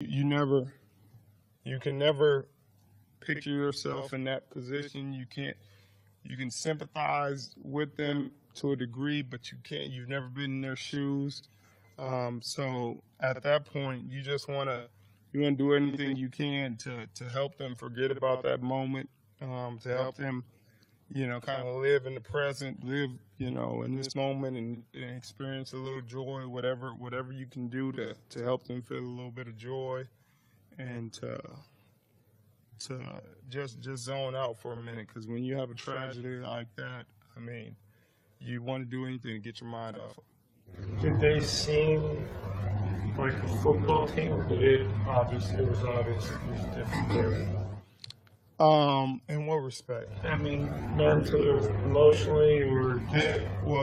You can never picture yourself in that position. You can sympathize with them to a degree, but you've never been in their shoes. So at that point, you want to do anything you can to help them forget about that moment, to help them, kind of live in the present, live, in this moment and experience a little joy, whatever you can do to help them feel a little bit of joy and to just zone out for a minute. Because when you have a tragedy like that, I mean, you want to do anything to get your mind off of it. Did they seem like a football team, or it was obvious it was different? In what respect? I mean, mentally or emotionally, or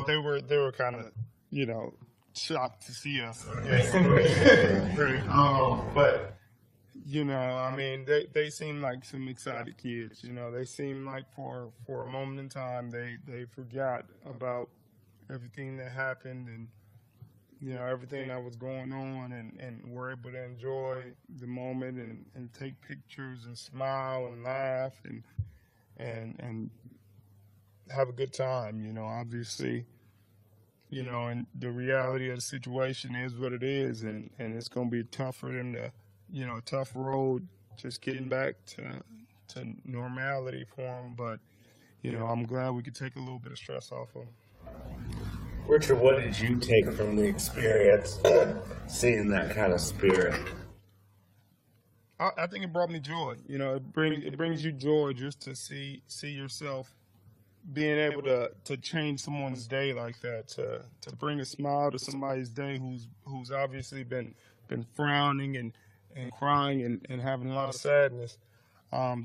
they were kind of, shocked to see us. But I mean, they seem like some excited kids. They seem like for a moment in time they forgot about everything that happened and everything that was going on, and were able to enjoy the moment and take pictures and smile and laugh and have a good time. Obviously, and the reality of the situation is what it is, and it's going to be tough for them to, a tough road just getting back to normality for them. But, I'm glad we could take a little bit of stress off of them. Richard, what did you take from the experience, seeing that kind of spirit? I think it brought me joy. It brings you joy just to see yourself being able to change someone's day like that, to bring a smile to somebody's day who's obviously been frowning and crying and having a lot of sadness.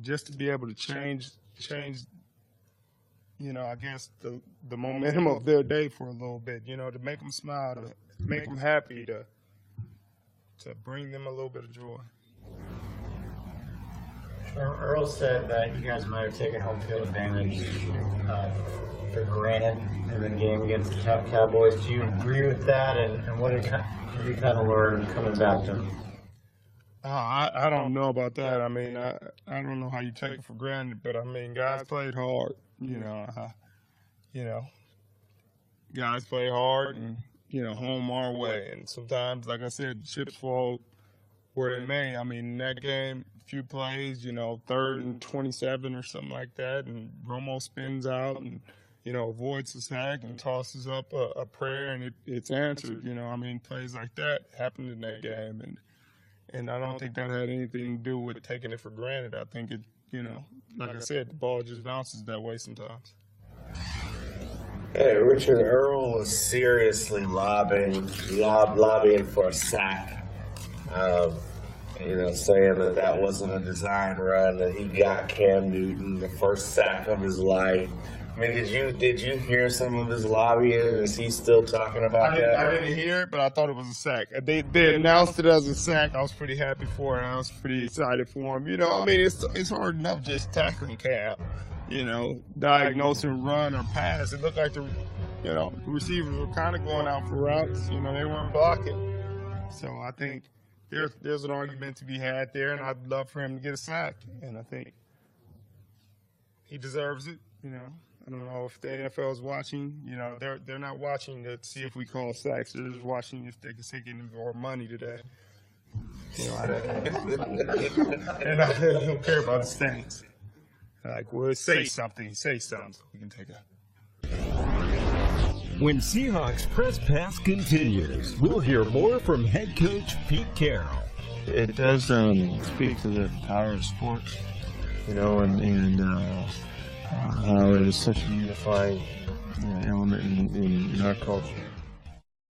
Just to be able to change. I guess the momentum of their day for a little bit, to make them smile, to make them happy, to bring them a little bit of joy. Earl said that you guys might have taken home field advantage for granted in the game against the Cowboys. Do you agree with that? And what have you kind of learned coming back to them? I don't know about that. I mean, I don't know how you take it for granted, but I mean, guys played hard. Guys play hard and, home our way. And sometimes, like I said, chips fall where they may. I mean, in that game, a few plays, 3rd and 27 or something like that, and Romo spins out and, avoids the sack and tosses up a prayer, and it's answered. Plays like that happened in that game. And I don't think that had anything to do with taking it for granted. I think it, like I said, the ball just bounces that way sometimes. Hey, Richard, Earl was seriously lobbying for a sack. Saying that wasn't a design run, that he got Cam Newton the first sack of his life. I mean, did you hear some of his lobbying? Is he still talking about that? I didn't hear it, but I thought it was a sack. They announced it as a sack. I was pretty happy for it. I was pretty excited for him. It's hard enough just tackling Cam. Diagnosing run or pass. It looked like the receivers were kind of going out for routes. They weren't blocking. So I think there's an argument to be had there, and I'd love for him to get a sack. And I think he deserves it. I don't know if the NFL is watching. They're not watching to see if we call sacks. They're just watching if they can take any more money today. I don't care about the stats. Say something so we can take a. When Seahawks Press Pass continues, we'll hear more from head coach Pete Carroll. It does speak to the power of sports, and how it is such a unifying element in our culture.